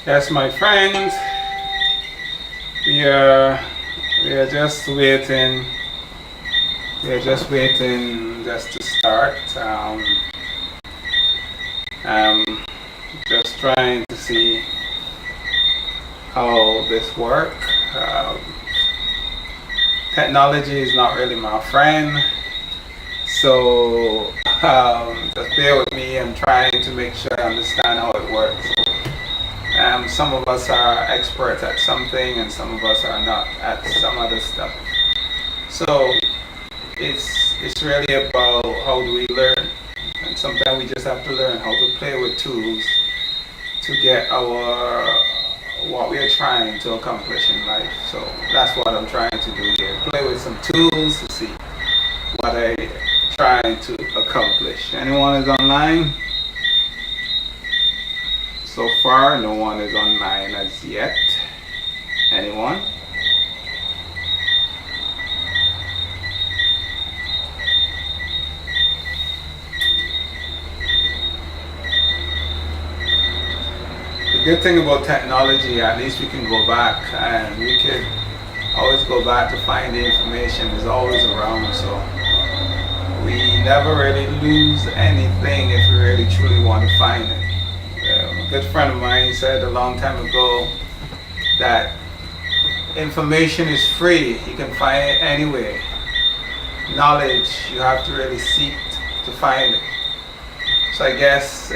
Yes, my friends, we are we are just waiting. We are just waiting just to start. Um, just trying to see how this work. Um, Technology is not really my friend, so just bear with me. I'm trying to make sure I understand how it works. Some of us are experts at something and some of us are not at some other stuff. So it's really about how do we learn, and sometimes we just have to learn how to play with tools to get our what we are trying to accomplish in life. So that's what I'm trying to do here. Play with some tools to see what I trying to accomplish. Anyone is online? So far, no one is online as yet. Anyone? The good thing about technology, at least we can go back and we could always go back to find the information. Is always around, so we never really lose anything if we really truly want to find it. A good friend of mine said a long time ago that information is free. You can find it anywhere. Knowledge, you have to really seek to find it. So I guess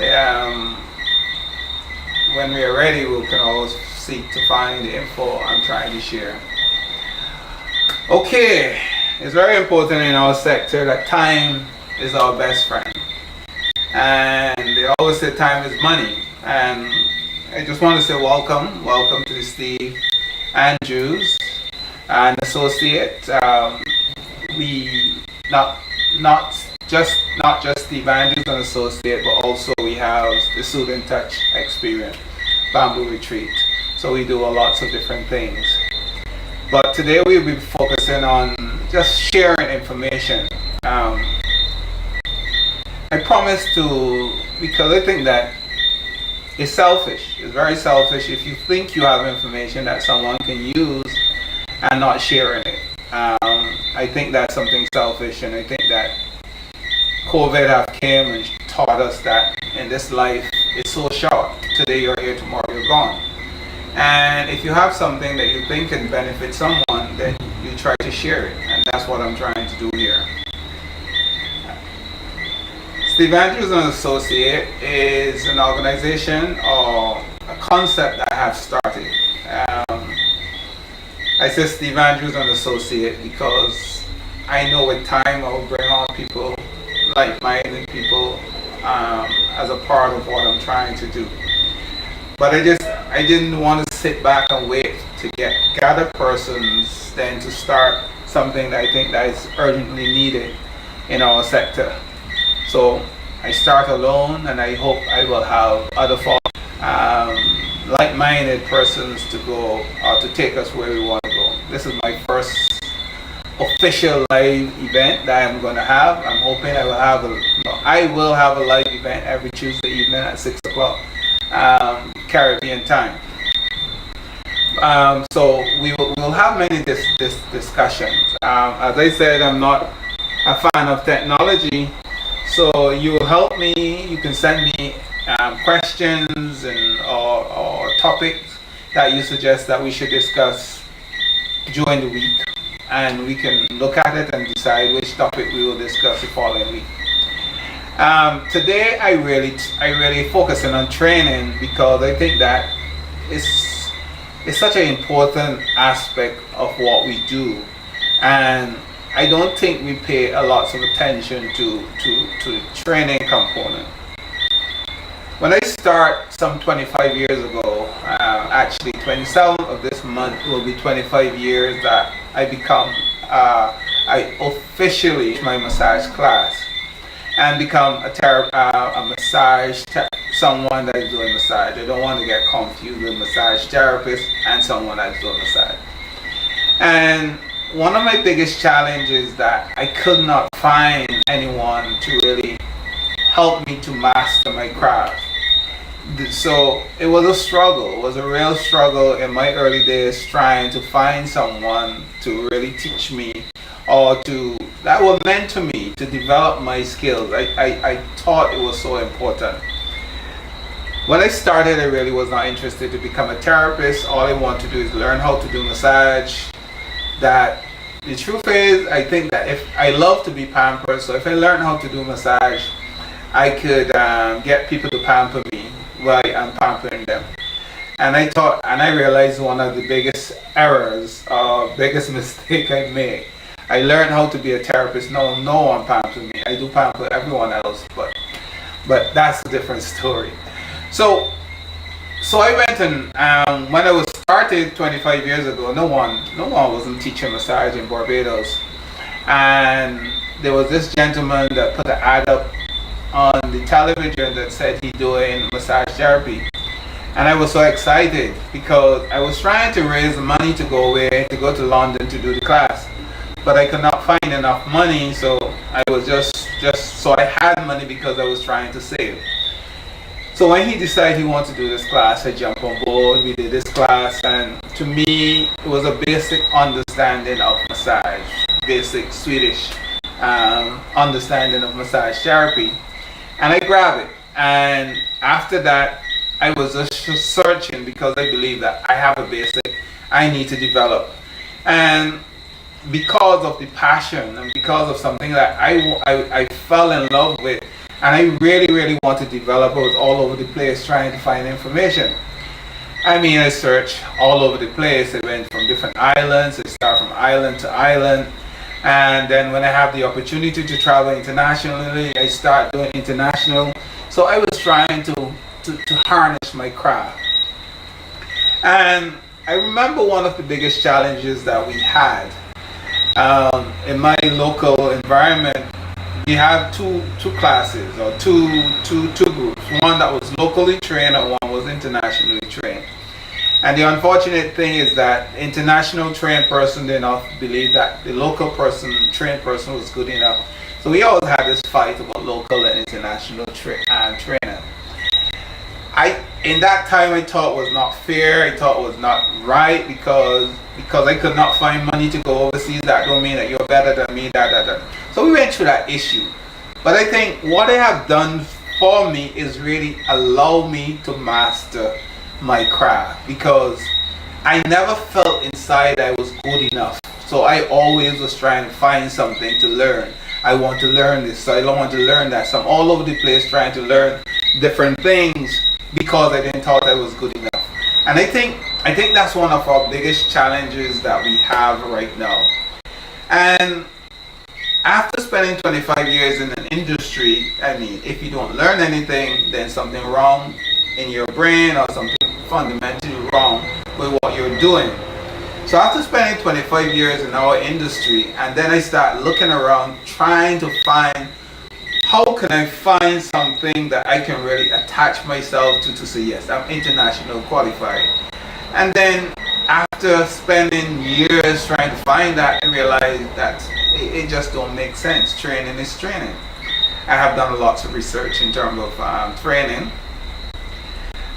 when we are ready, we can always seek to find the info I'm trying to share. Okay, it's very important in our sector that time is our best friend. And they always say time is money. And I just want to say welcome to the Steve Andrews and Associate. We not just Steve Andrews and Associate, but also we have the Student Touch Experience Bamboo Retreat. So we do lots of different things. But today we'll be focusing on just sharing information. I promise to, because I think that it's selfish. It's very selfish if you think you have information that someone can use and not sharing it. I think that's something selfish, and I think that COVID have came and taught us that in this life it's so short. Today you're here, tomorrow you're gone. And if you have something that you think can benefit someone, then you try to share it, and that's what I'm trying to do here. Steve Andrews and Associate is an organization or a concept that I have started. I say Steve Andrews and Associate because I know with time I will bring on people, like-minded people, as a part of what I'm trying to do. But I didn't want to sit back and wait to gather persons then to start something that I think that is urgently needed in our sector. So I start alone, and I hope I will have other like-minded persons to go or to take us where we want to go. This is my first official live event that I'm going to have. I'm hoping I will have a live event every Tuesday evening at 6 o'clock Caribbean time. So we'll have many discussions. As I said, I'm not a fan of technology, so you will help me. You can send me questions or topics that you suggest that we should discuss during the week, and we can look at it and decide which topic we will discuss the following week. Today I really focusing on training because I think that it's such an important aspect of what we do, and I don't think we pay a lot of attention to the training component. When I start some 25 years ago, actually 27th of this month will be 25 years that I officially my massage class and become someone that is doing massage. I don't want to get confused with massage therapist and someone that's doing massage. And one of my biggest challenges that I could not find anyone to really help me to master my craft. So it was a struggle. It was a real struggle in my early days trying to find someone to really teach me or to that were meant to me to develop my skills. I thought it was so important. When I started, I really was not interested to become a therapist. All I want to do is learn how to do massage. That the truth is, I think that if I love to be pampered, so if I learn how to do massage, I could get people to pamper me while I'm pampering them. And I thought, and I realized one of the biggest errors, biggest mistake I made. I learned how to be a therapist. No one pampers me. I do pamper everyone else, but that's a different story. So I went and when I was started 25 years ago, no one wasn't teaching massage in Barbados, and there was this gentleman that put an ad up on the television that said he doing massage therapy, and I was so excited because I was trying to raise money to go away to go to London to do the class, but I could not find enough money, so I was just so I had money because I was trying to save. So when he decided he wanted to do this class, I jumped on board. We did this class, and to me, it was a basic understanding of massage, basic Swedish understanding of massage therapy, and I grabbed it. And after that, I was just searching because I believe that I have a basic I need to develop, and because of the passion and because of something that I fell in love with. And I really want to develop. I was all over the place trying to find information. I mean, I searched all over the place. I went from different islands. I started from island to island. And then when I have the opportunity to travel internationally, I start doing international. So I was trying to harness my craft. And I remember one of the biggest challenges that we had in my local environment. We have two classes or two groups. One that was locally trained and one was internationally trained. And the unfortunate thing is that international trained person did not believe that the local trained person was good enough. So we always had this fight about local and international training. In that time I thought was not fair. I thought was not right because I could not find money to go overseas. That don't mean that you're better than me. So we went through that issue. But I think what I have done for me is really allow me to master my craft, because I never felt inside I was good enough. So I always was trying to find something to learn. I want to learn this, so I don't want to learn that. So I'm all over the place trying to learn different things because I didn't thought I was good enough. And I think that's one of our biggest challenges that we have right now. And after spending 25 years in an industry, I mean, if you don't learn anything, then something wrong in your brain or something fundamentally wrong with what you're doing. So after spending 25 years in our industry, and then I start looking around trying to find how can I find something that I can really attach myself to say, yes, I'm international qualified. And then after spending years trying to find that, I realized that it just don't make sense. Training is training. I have done lots of research in terms of training.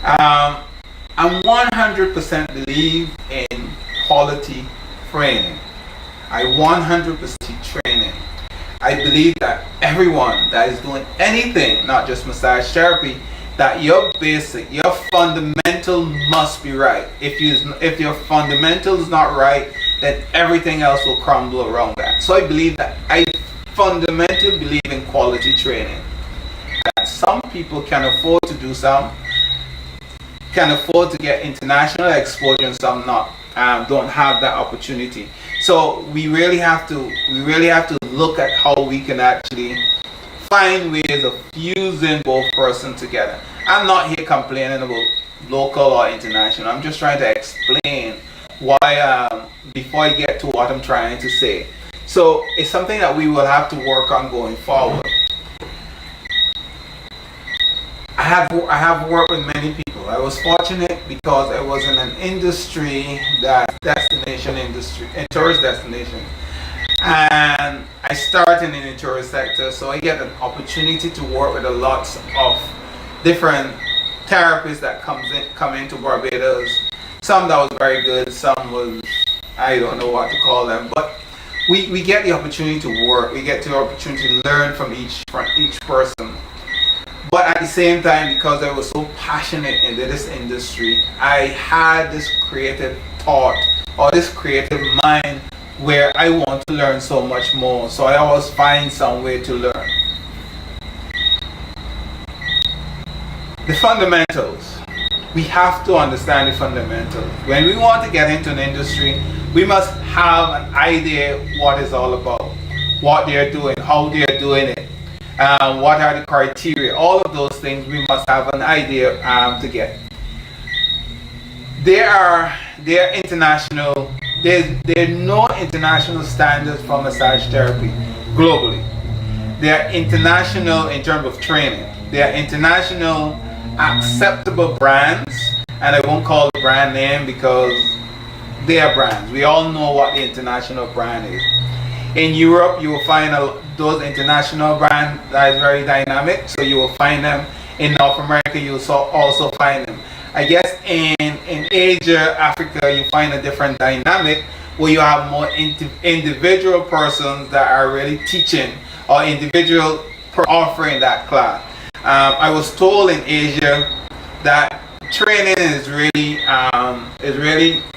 I 100% believe in quality training. I 100% training. I believe that everyone that is doing anything, not just massage therapy, that your basic, your fundamental must be right. If your fundamental is not right, then everything else will crumble around that. So I believe that I fundamentally believe in quality training. That some people can afford to do some, can afford to get international exposure, and some not, don't have that opportunity. So we really have to look at how we can actually find ways of fusing both persons together. I'm not here complaining about local or international. I'm just trying to explain why before I get to what I'm trying to say. So it's something that we will have to work on going forward. I have worked with many people. I was fortunate because I was in an industry, that destination industry, a tourist destination. And I started in the tourist sector, so I get an opportunity to work with a lot of different therapists that come into Barbados. Some that was very good, some was, I don't know what to call them, but we get the opportunity to work, we get the opportunity to learn from each person. But at the same time, because I was so passionate in this industry, I had this creative thought or this creative mind where I want to learn so much more. So I always find some way to learn. The fundamentals. We have to understand the fundamentals. When we want to get into an industry, we must have an idea what it's all about, what they're doing, how they're doing it, what are the criteria. All of those things we must have an idea to get. There are international. There are no international standards for massage therapy globally. They are international in terms of training. They are international acceptable brands, and I won't call the brand name because they are brands. We all know what the international brand is. In Europe, you will find those international brands that is very dynamic, so you will find them. In North America, you will also find them. I guess in Asia, Africa, you find a different dynamic where you have more individual persons that are really teaching or individual offering that class. I was told in Asia that training is really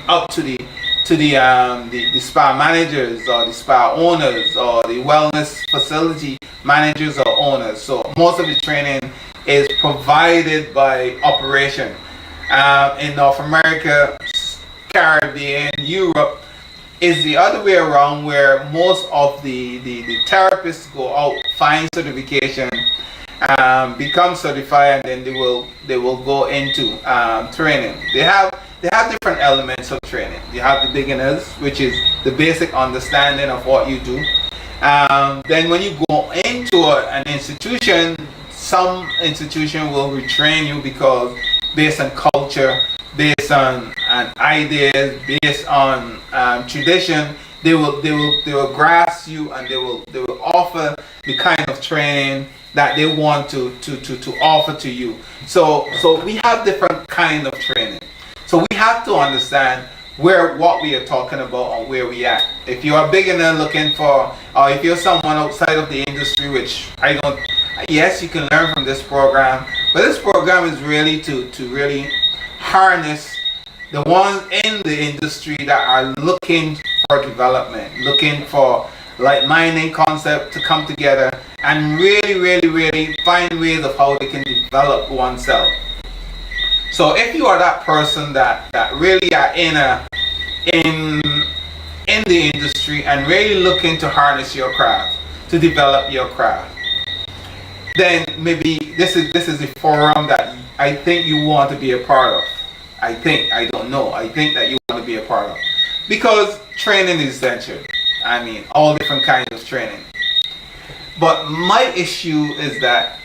up to the spa managers or the spa owners or the wellness facility managers or owners. So most of the training is provided by operation. In North America, Caribbean, Europe is the other way around, where most of the therapists go out, find certification, become certified, and then they will go into training. They have different elements of training. You have the beginners, which is the basic understanding of what you do. Then when you go into an institution, some institution will retrain you because based on culture, based on ideas, based on tradition, they will grasp you, and they will offer the kind of training that they want to offer to you. So we have different kind of training. So we have to understand what we are talking about and where we at. If you're a beginner looking for, or if you're someone outside of the industry, which I don't, yes, you can learn from this program, but this program is really to really harness the ones in the industry that are looking for development, looking for like-minded concept to come together and really find ways of how they can develop oneself. So if you are that person that really are in the industry and really looking to harness your craft, to develop your craft, then maybe this is the forum that I think you want to be a part of. I think that you want to be a part of, because training is essential. I mean, all different kinds of training. But my issue is that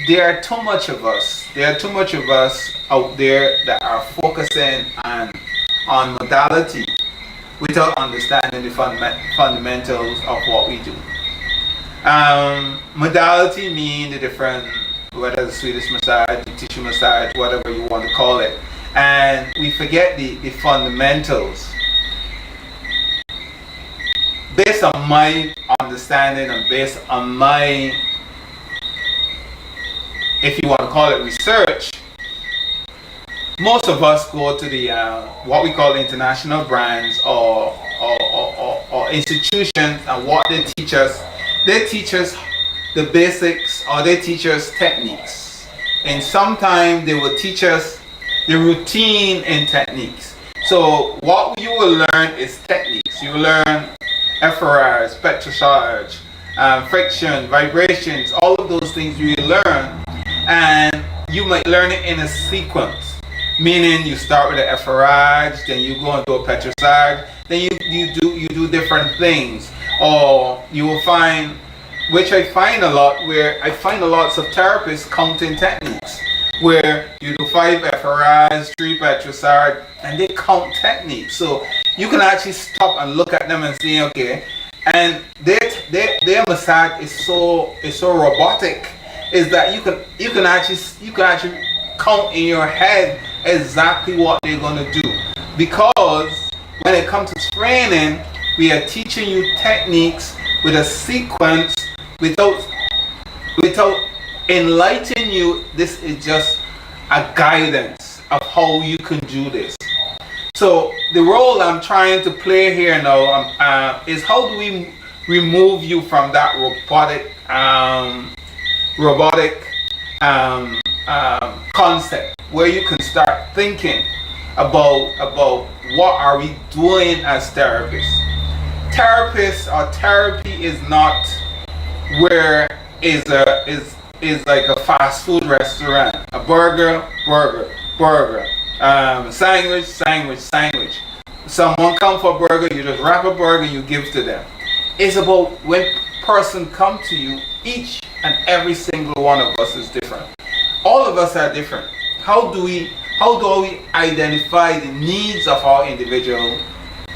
there are too much of us out there that are focusing on modality without understanding the fundamentals of what we do. Modality mean the different, whether the Swedish massage, the tissue massage, whatever you want to call it, and we forget the fundamentals. Based on my understanding and based on my, if you want to call it research, most of us go to the what we call international brands or institutions, and what they teach us the basics, or they teach us techniques, and sometimes they will teach us the routine and techniques. So what you will learn is techniques. You will learn FRRs, petrocharge, friction, vibrations, all of those things you will learn, and you might learn it in a sequence, meaning you start with a FRRage, then you go into a petrocharge, then you do different things. Or you will find, which I find a lot, where I find lots of therapists counting techniques, where you do 5 FRRs, 3 petrocharge, and they count techniques. So you can actually stop and look at them and say, okay, and their massage is so robotic is that you can actually count in your head exactly what they're going to do, because when it comes to training, we are teaching you techniques with a sequence without enlightening you. This is just a guidance of how you can do this. So the role I'm trying to play here now is how do we remove you from that robotic concept, where you can start thinking about what are we doing as therapists. Therapy is not where is like a fast food restaurant, a burger, sandwich. Someone come for a burger, you just wrap a burger and you give to them. It's about when person come to you, each and every single one of us is different. All of us are different. How do we identify the needs of our individual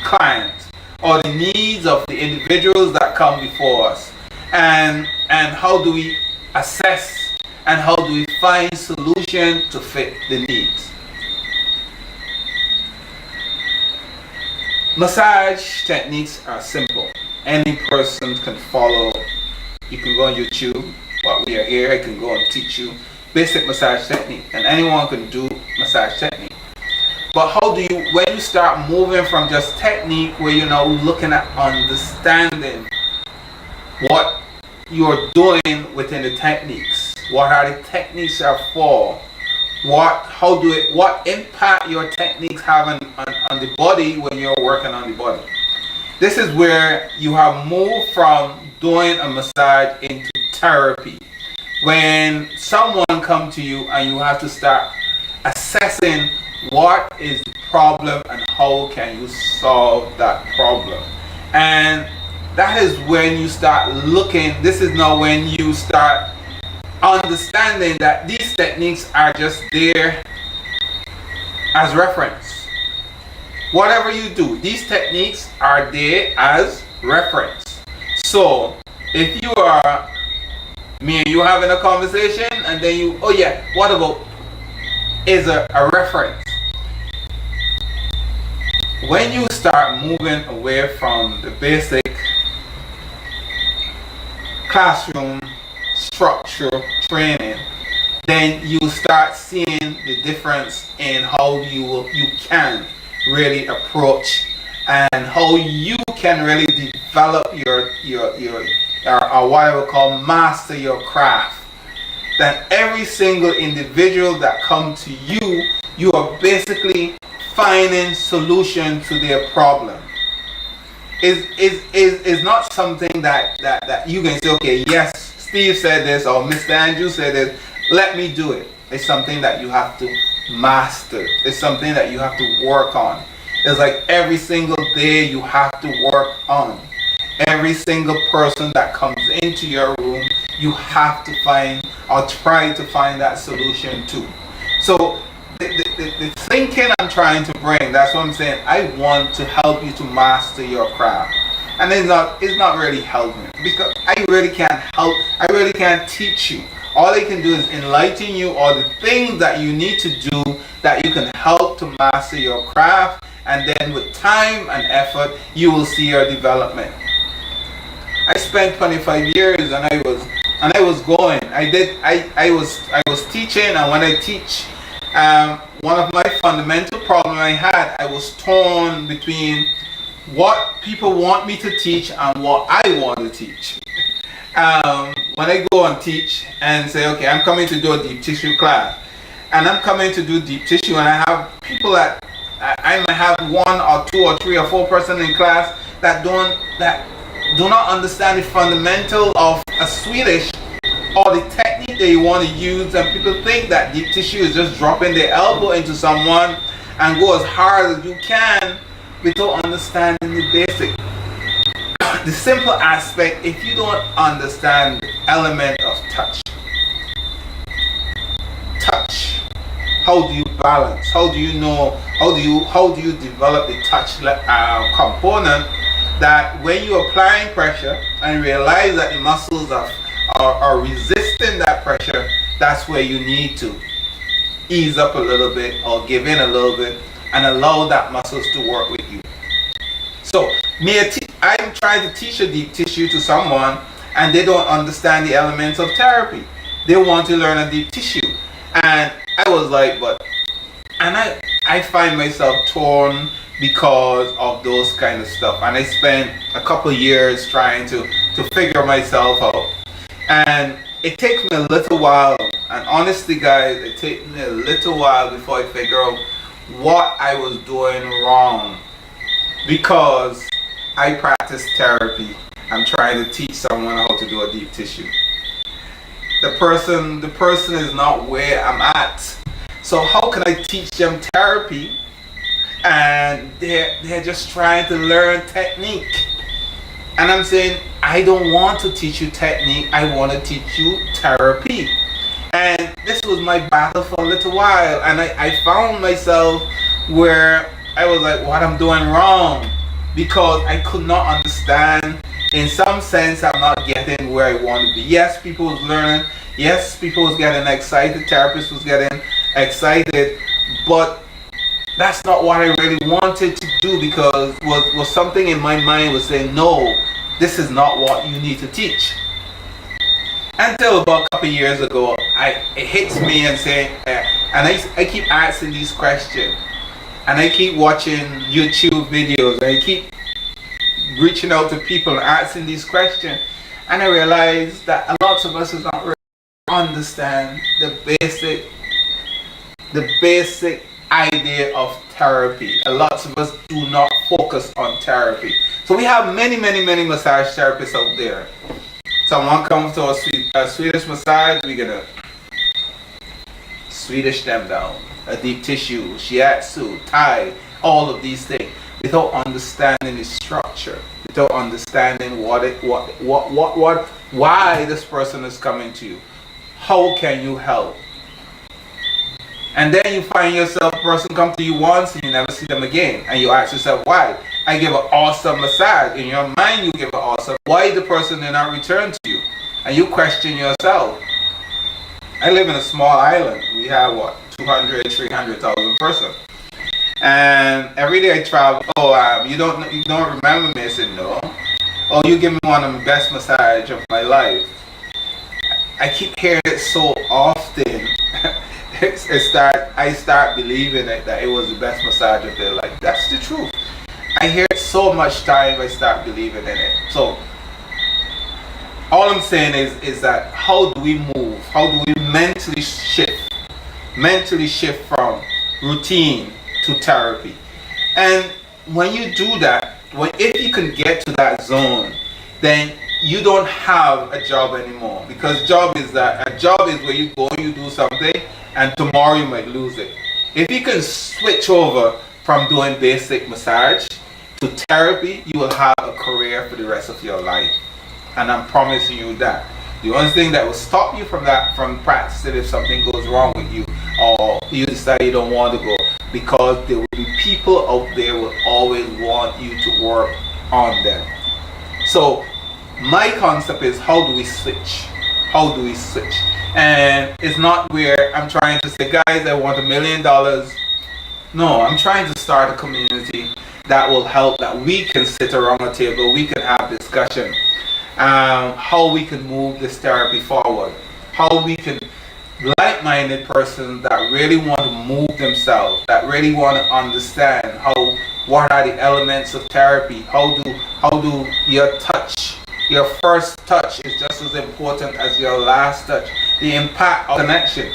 clients, or the needs of the individuals that come before us, and how do we assess and how do we find solution to fit the needs? Massage techniques are simple. Any person can follow. You can go on YouTube while we are here. I can go and teach you basic massage technique, and anyone can do massage technique. But how do you, when you start moving from just technique, where you're now looking at understanding what you're doing within the techniques, what are the techniques are for, what impact your techniques have on the body when you're working on the body. This is where you have moved from doing a massage into therapy. When someone comes to you and you have to start assessing what is the problem and how can you solve that problem. And that is when you start looking, this is now when you start understanding that these techniques are just there as reference. Whatever you do, these techniques are there as reference. So if you are me and you having a conversation and then you, oh yeah, what about is a reference. When you start moving away from the basic classroom structure training, then you start seeing the difference in how you can really approach and how you can really develop your or what I would call master your craft. That every single individual that comes to you, you are basically finding solution to their problem. Is not something that you can say, okay, yes, Steve said this or Mr. Andrew said this, let me do it. It's something that you have to master. It's something that you have to work on. It's like every single day you have to work on. Every single person that comes into your room, you have to find or try to find that solution too. So the thinking I'm trying to bring, that's what I'm saying. I want to help you to master your craft. And it's not really helping, because I really can't help, I really can't teach you. All I can do is enlighten you on the things that you need to do that you can help to master your craft, and then with time and effort you will see your development. I spent 25 years and I was going. I was teaching, and when I teach, one of my fundamental problems I had, I was torn between what people want me to teach and what I want to teach. When I go and teach and say, okay, I'm coming to do a deep tissue class, and I'm coming to do deep tissue, and I have people that I might have 1 or 2 or 3 or 4 person in class that do not understand the fundamental of a Swedish or the technique they want to use, and people think that deep tissue is just dropping their elbow into someone and go as hard as you can without understanding the basic. The simple aspect, if you don't understand the element of touch, how do you balance? How do you know? How do you develop the touch component, that when you're applying pressure and realize that the muscles of or resisting that pressure, that's where you need to ease up a little bit or give in a little bit and allow that muscles to work with you. So I'm trying to teach a deep tissue to someone and they don't understand the elements of therapy. They want to learn a deep tissue. And I was like, I find myself torn because of those kind of stuff. And I spent a couple years trying to figure myself out. And it takes me a little while, and honestly guys, it takes me a little while before I figure out what I was doing wrong. Because I practice therapy. I'm trying to teach someone how to do a deep tissue. The person is not where I'm at. So how can I teach them therapy and they're just trying to learn technique? And I'm saying, I don't want to teach you technique, I want to teach you therapy. And this was my battle for a little while, and I found myself where I was like, what I'm doing wrong, because I could not understand. In some sense, I'm not getting where I want to be. Yes, people was learning. Yes, people was getting excited. Therapists was getting excited. But that's not what I really wanted to do, because was something in my mind was saying, no, this is not what you need to teach. Until about a couple of years ago, it hits me and saying, and I keep asking these questions. And I keep watching YouTube videos. And I keep reaching out to people and asking these questions, and I realize that a lot of us do not really understand the basic idea of therapy. A lot of us do not focus on therapy. So we have many massage therapists out there. Someone comes to a Swedish massage, we're gonna Swedish them down. A deep tissue, shiatsu, Thai, all of these things, without understanding the structure, without understanding why this person is coming to you. How can you help? And then you find yourself, a person come to you once and you never see them again, and you ask yourself, why? I give an awesome massage. In your mind you give an awesome, why the person did not return to you? And you question yourself. I live in a small island. We have 200, 300,000 person. And every day I travel, you don't remember me? I said, no. Oh, you give me one of the best massage of my life. I keep hearing it so often. I start believing it, that it was the best massage of their life. That's the truth. I hear it so much time, I start believing in it. So all I'm saying is that how do we move? How do we mentally shift from routine to therapy? And when you do that, if you can get to that zone, then you don't have a job anymore, because a job is where you go, you do something, and tomorrow you might lose it. If you can switch over from doing basic massage to therapy, you will have a career for the rest of your life. And I'm promising you that. The only thing that will stop you from practicing, if something goes wrong with you, or you decide you don't want to go, because there will be people out there who will always want you to work on them. So my concept is, how do we switch? How do we switch? And it's not where I'm trying to say, guys, I want $1 million. No, I'm trying to start a community that will help, that we can sit around a table, we can have discussion, how we can move this therapy forward, how we can, like-minded persons that really want to move themselves, that really want to understand what are the elements of therapy, how do your touch, your first touch is just as important as your last touch, the impact of connection.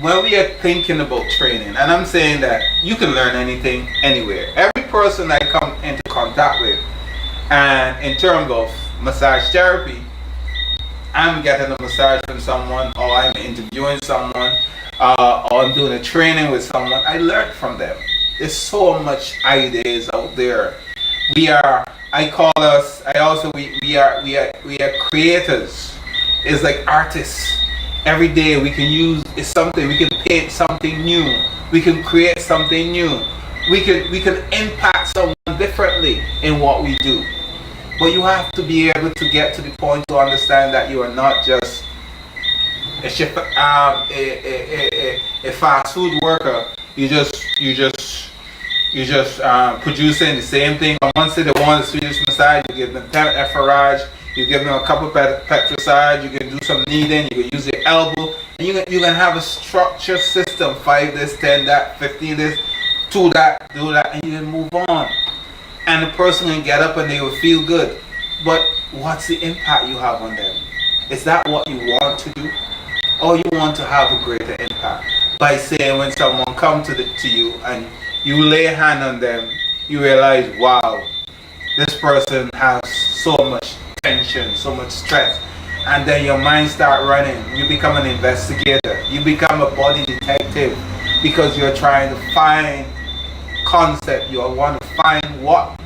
When we are thinking about training, and I'm saying that you can learn anything anywhere. Every person I come into contact with, and in terms of massage therapy, I'm getting a massage from someone, or I'm interviewing someone, or I'm doing a training with someone, I learned from them. There's so much ideas out there. We are creators. It's like artists. Every day we can paint something new. We can create something new. We can impact someone differently in what we do. But you have to be able to get to the point to understand that you are not just a chef, a fast food worker. You just producing the same thing. On one side they want a Swedish massage, you give them efferage, you give them a couple of petricide, you can do some kneading, you can use your elbow, and you can have a structured system, 5 this, 10 that, 15 this, 2 that, do that, and you can move on. And the person can get up and they will feel good. But what's the impact you have on them? Is that what you want to do? Or you want to have a greater impact by saying when someone comes to you and you lay a hand on them, you realize, wow, this person has so much tension, so much stress, and then your mind start running. You become an investigator, you become a body detective, because you're trying to find concept. You want to find what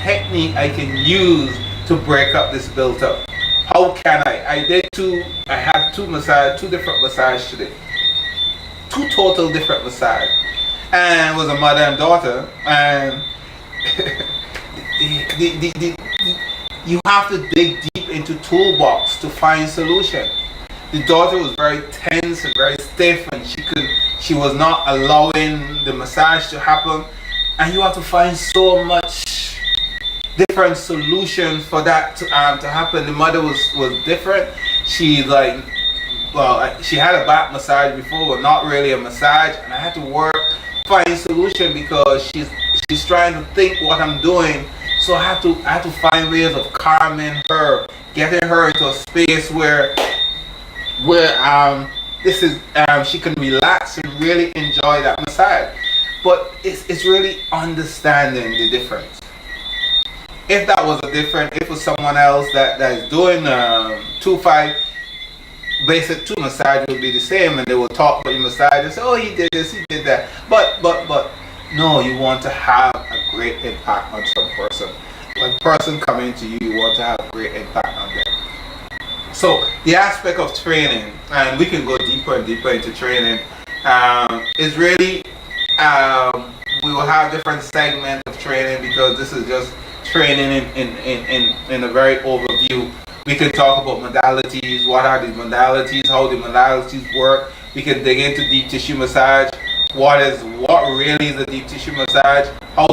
technique I can use to break up this built up. How can I had two different massages today, 2 total different massage, and it was a mother and daughter, and you have to dig deep into toolbox to find solution. The daughter was very tense and very stiff, and she was not allowing the massage to happen, and you have to find so much different solutions for that to happen. The mother was different. She she had a back massage before, but not really a massage, and I had to find solution because she's trying to think what I'm doing. So I had to find ways of calming her, getting her into a space where she can relax and really enjoy that massage. But it's really understanding the difference. If that was if it was someone else that is doing 2-5 basic 2 massage would be the same, and they will talk about the massage and say, oh, he did this, he did that. But no, you want to have a great impact on some person. When a person coming to you, you want to have a great impact on them. So the aspect of training, and we can go deeper and deeper into training, is really we will have different segments of training, because this is just training in a very overview. We can talk about modalities, what are the modalities, how the modalities work. We can dig into deep tissue massage. What really is a deep tissue massage? How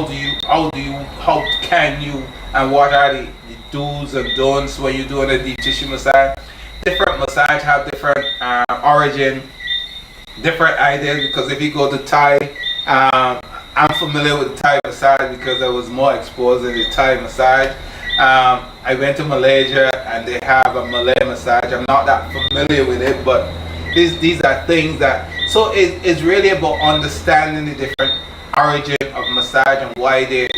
can you, and what are the do's and don'ts when you're doing a deep tissue massage? Different massage have different origin, different ideas, because if you go to Thai, I'm familiar with Thai massage because I was more exposed in the Thai massage. I went to Malaysia and they have a Malay massage. I'm not that familiar with it, but these are things that, so it's really about understanding the different origin of massage and why they're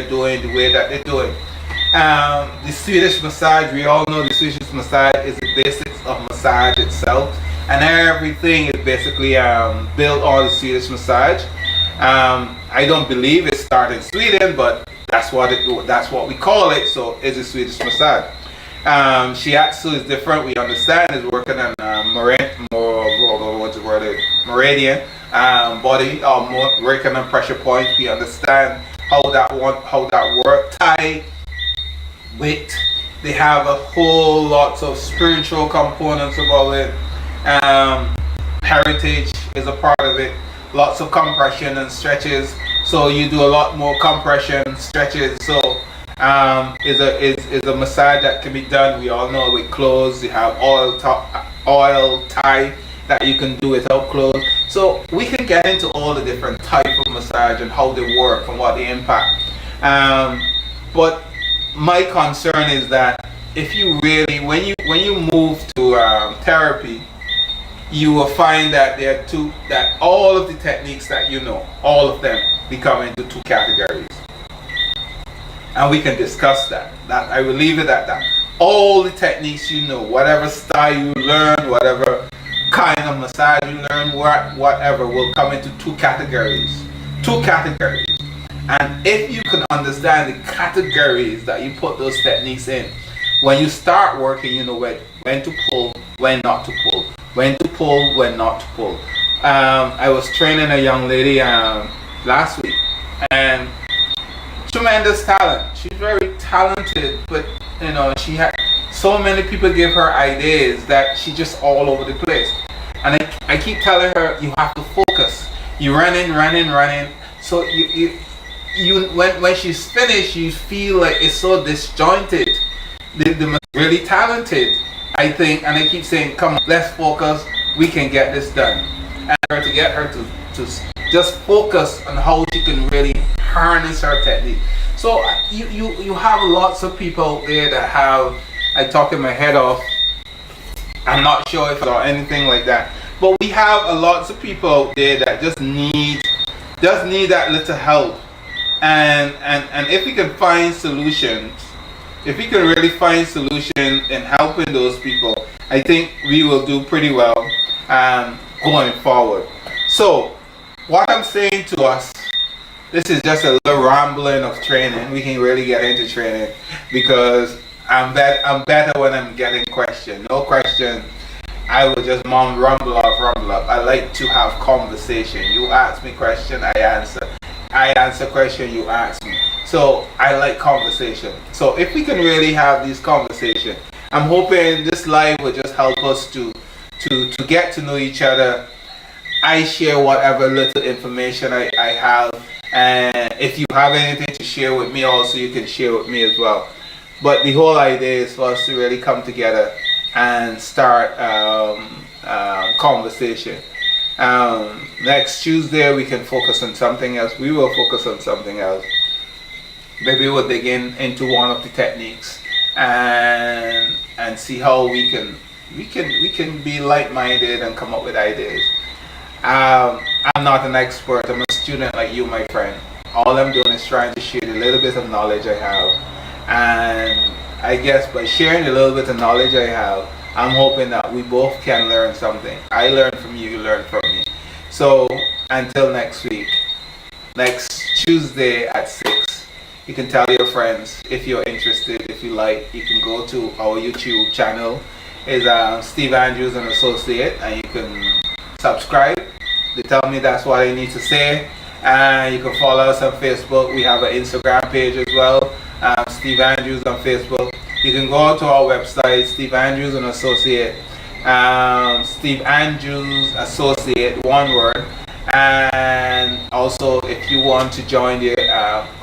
doing the way that they're doing. The Swedish massage, we all know the Swedish massage is the basics of massage itself, and everything is basically built on the Swedish massage. I don't believe it started in Sweden, but that's what we call it. So it's a Swedish massage. Shiatsu is different. We understand is working on meridian body, or working on pressure points. We understand how that works. Thai, with they have a whole lot of spiritual components about it. Heritage is a part of it. Lots of compression and stretches. So you do a lot more compression, stretches. So is a massage that can be done. We all know with clothes. You have oil tie that you can do without clothes. So we can get into all the different type of massage and how they work and what they impact. But my concern is that if you really, when you move to therapy, you will find that that all of the techniques that you know, all of them become into 2 categories. And we can discuss that. I will leave it at that. All the techniques you know, whatever style you learn, whatever kind of massage you learn, whatever, will come into 2 categories. 2 categories. And if you can understand the categories that you put those techniques in, when you start working, you know when to pull, when not to pull. When to pull, when not to pull. I was training a young lady last week, and tremendous talent. She's very talented, but you know, she had so many people give her ideas that she's just all over the place. And I keep telling her, you have to focus. You running. So you when she's finished, you feel like it's so disjointed. They're really talented, I think, and I keep saying, come on, let's focus. We can get this done. And to get her to just focus on how she can really harness her technique. So you have lots of people out there that have, I talking my head off. I'm not sure if or anything like that, but we have a lots of people out there that just need that little help. And if we can find solutions, if we can really find solutions in helping those people, I think we will do pretty well going forward. So what I'm saying to us, this is just a little rambling of training. We can really get into training because I'm better when I'm getting questions. No question, I will just rumble up. I like to have conversation. You ask me question, I answer. I answer question, you ask me. So I like conversation. So if we can really have these conversations, I'm hoping this live will just help us to get to know each other. I share whatever little information I have, and if you have anything to share with me also, you can share with me as well. But the whole idea is for us to really come together and start conversation. Next Tuesday we can focus on something else. We will focus on something else. Maybe we'll dig into one of the techniques and see how we can be like-minded and come up with ideas. I'm not an expert. I'm a student like you, my friend. All I'm doing is trying to share the little bit of knowledge I have, and I guess by sharing a little bit of knowledge I have, I'm hoping that we both can learn something. I learn from you, you learn from me. So until next week, next Tuesday at 6, you can tell your friends if you're interested. If you like, you can go to our YouTube channel. It's Steve Andrews and Associate, and you can subscribe. They tell me that's what I need to say. And you can follow us on Facebook. We have an Instagram page as well, Steve Andrews on Facebook. You can go to our website, Steve Andrews and Associate, Steve Andrews Associate, one word. And also, if you want to join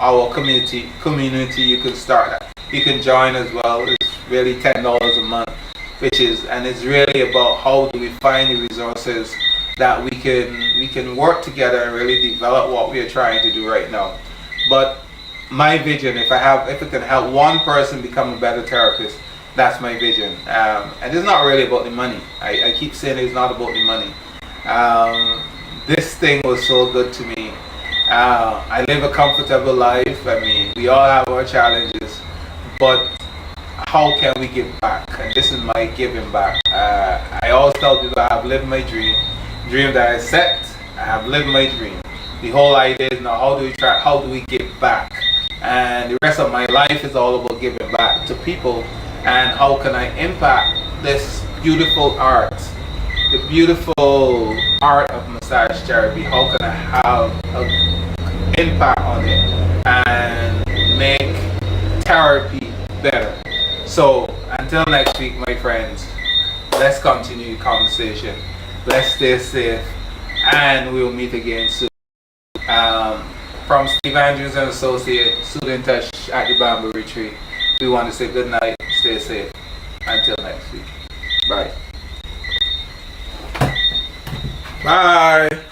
our community, you can start that. You can join as well. It's really $10 a month, and it's really about how do we find the resources that we can work together and really develop what we are trying to do right now. But my vision, if I can help one person become a better therapist, that's my vision. And it's not really about the money. I keep saying it's not about the money. This thing was so good to me. I live a comfortable life. I mean, we all have our challenges, but how can we give back? And this is my giving back. I always tell people I have lived my dream that I set. I have lived my dream. The whole idea is now how do we give back? And the rest of my life is all about giving back to people, and how can I impact this beautiful art, the beautiful art of massage therapy. How can I have an impact on it and make therapy better? So until next week, my friends, let's continue the conversation. Let's stay safe, and we'll meet again soon. From Steve Andrews and Associate, Student Touch at the Bamboo Retreat, we want to say good night, stay safe. Until next week. Bye. Bye.